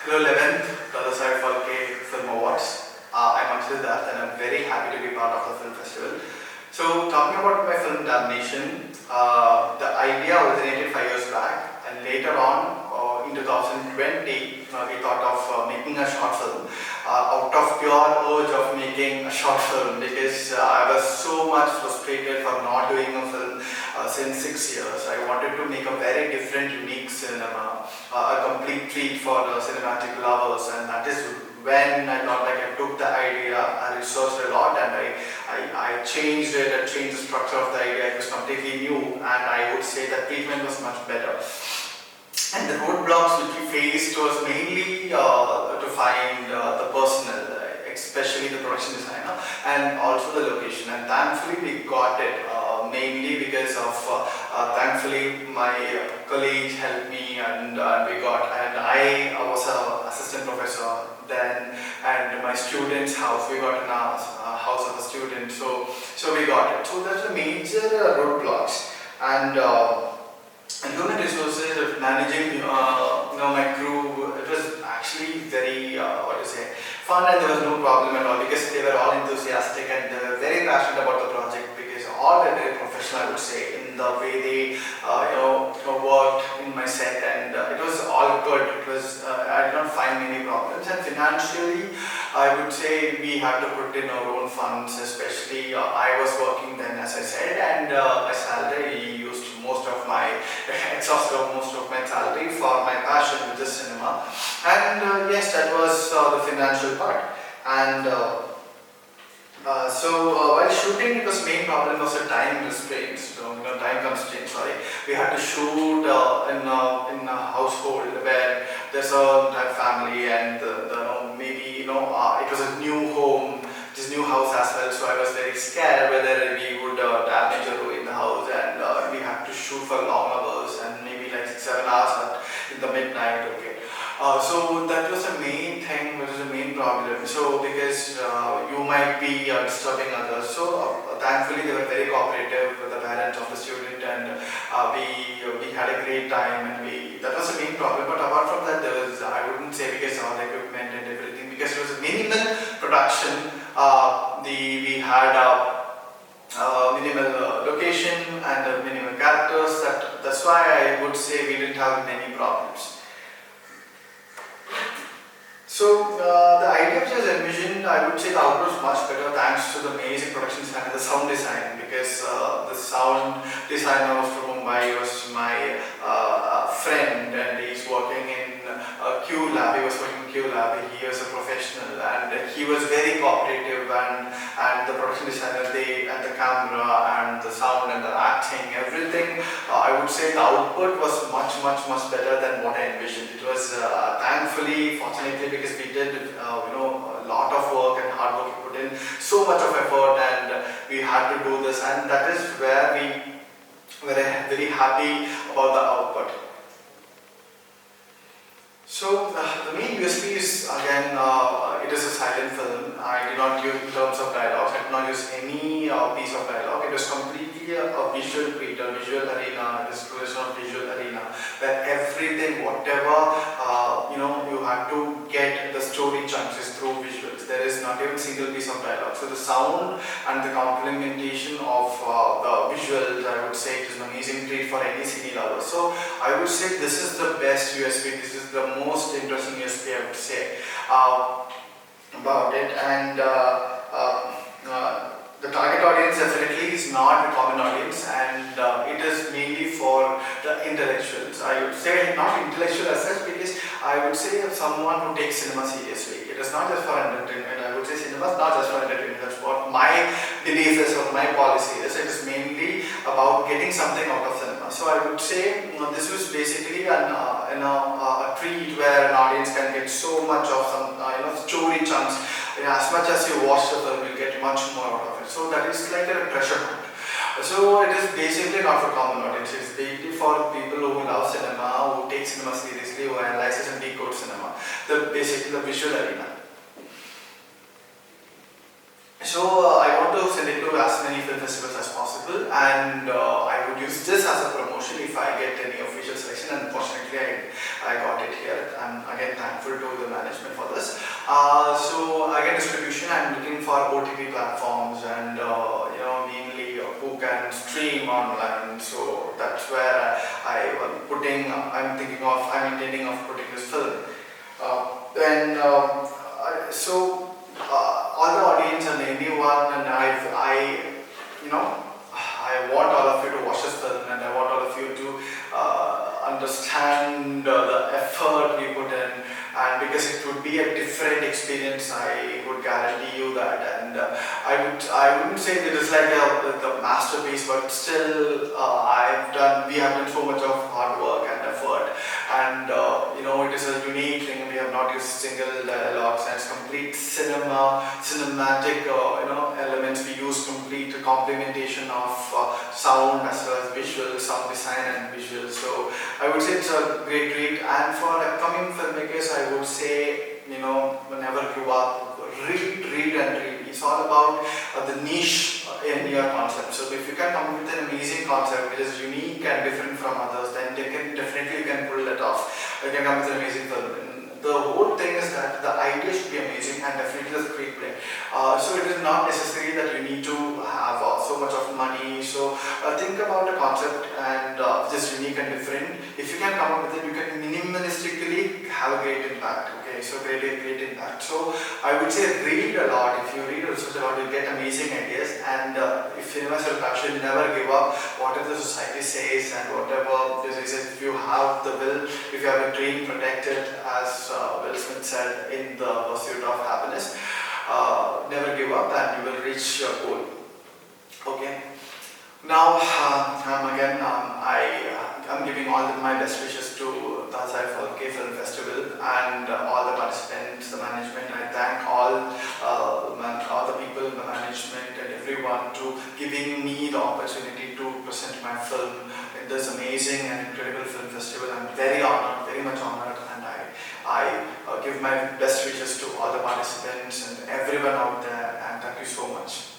Hello 11th Dada Saheb Phalke Film Awards. I'm Akshay Sidharth and I'm very happy to be part of the film festival. So talking about my film Damnation, the idea originated 5 years back, and later on in 2020 we thought of making a short film out of pure urge of making a short film, because I was so much frustrated for not doing a film since 6 years. I wanted to make a very different, unique cinema, a complete treat for cinematic lovers, and that is when I thought, like, I took the idea, I researched a lot, and I changed it, I changed the structure of the idea. It was completely new, and I would say that treatment was much better. And the roadblocks which we faced was mainly to find the personnel, especially the production designer, and also the location. And thankfully we got it, mainly because of, thankfully my colleagues helped me, and we got, and I was an assistant professor then, and my student's house, we got in a house of a student, so we got it. So there's a major roadblocks, and human resources of managing, my crew. It was actually very, fun, and there was no problem at all, because they were all enthusiastic and they were very passionate about the project, because all were very professional, I would say, in the way they, worked in my set, and it was all good. It was, I did not find many problems, and financially, I would say we had to put in our own funds, especially I was working then, as I said, and my salary used most of my, exhausted most of my salary for my passion, which is cinema. And yes, that was the financial part. And while shooting, it was main problem was the time restraints, time constraints. Sorry, we had to shoot in a household where there's a family, and maybe it was a new home, this new house as well. So I was very scared whether we would damage or ruin the house, and we had to shoot for long hours, and maybe like 6-7 hours in the midnight. Okay. So that was the main thing, which was the main problem. So because you might be disturbing others. So thankfully they were very cooperative with the parents of the student, and we had a great time, and that was the main problem. But apart from that, there was, I wouldn't say, because all the equipment and everything, because it was a minimal production. We had minimal location and minimal characters. That's why I would say we didn't have many problems. So the idea which was envisioned, I would say the output was much better thanks to the amazing production design and the sound design, because the sound designer from Mumbai was my friend, and he's working in Q Lab. He was working in Q Lab. He was a professional, and he was very cooperative, and the production designer, and the camera and the sound and the acting, everything, I would say the output was much better than what I envisioned. It was thankfully, fortunately, because we did a lot of work and hard work, we put in so much of effort, and we had to do this, and that is where we were very happy about the output. So the main USP is, again, it is a silent film. I did not use in terms of dialogues. I did not use any piece of dialogue. It was completely a visual treat, a visual arena, a exploration of visual arena, where everything, whatever, you have to get the story chunks is through visuals. There is not even a single piece of dialogue. So the sound and the complementation of the visuals, I would say it is an amazing treat for any cine lover. So I would say this is the best USP. This is the most interesting USP, I would say, about it. And the target audience definitely is not a common audience, and it is mainly for the intellectuals. I would say not intellectual as such, because I would say someone who takes cinema seriously. It is not just for entertainment. I would say cinema is not just for entertainment. That's what my belief is, or my policy is. It is mainly about getting something out of cinema. So I would say this was basically a treat where an audience can get so much of some story chunks. As much as you watch the film, you'll get much more out of it. So that is like a treasure hunt. So it is basically not for common audience. It's basically for people who love cinema, who take cinema seriously, who analyzes and decode cinema. Basically the visual arena. So I want to say send it to as many film festivals as possible, and I would use this as a promotion if I get any official selection. Unfortunately, I got it here. I'm again thankful to the management for this. So I get distribution. I'm looking for OTT platforms and mainly who can stream online. So that's where I'm intending of putting this film. All the audience and anyone, and I want all of you to watch this film, and I want all of you to understand the effort we put in, and because it would be a different experience, I would guarantee you that. And I wouldn't say that it's like the masterpiece, but still we have done so much of hard work and effort, and it is a unique thing. We have not used single dialogues, and it's complete cinematic elements. We use complete complementation of sound as well as visual, sound design and visuals. So I would say it's a great read, and for upcoming filmmakers I would say, never give up, read and read. It's all about the niche in your concept. So if you can come with an amazing concept which is unique and different from others, then you can pull it off. You can come with an amazing film. And the whole thing is that the idea should be amazing and definitely the screenplay. So it is not necessary that you need to have so much of money. So think about the concept and just unique and different. If you can come up with it, you can minimalistically have a great impact. Okay, so great impact. So I would say read a lot. If you read such a lot, you'll get amazing ideas. And if universal passion, never give up. Whatever the society says and whatever this is, if you have the will, if you have a dream, protect it, as Will Smith said in The Pursuit of Happiness. Never give up, and you will reach your goal. Okay. Now, I'm giving all my best wishes to Dada Saheb Phalke Film Festival and all the participants, the management. I thank all the people in the management and everyone to giving me the opportunity to present my film in this amazing and incredible film festival. I'm very honored, very much honored, and I give my best wishes to all the participants and everyone out there, and thank you so much.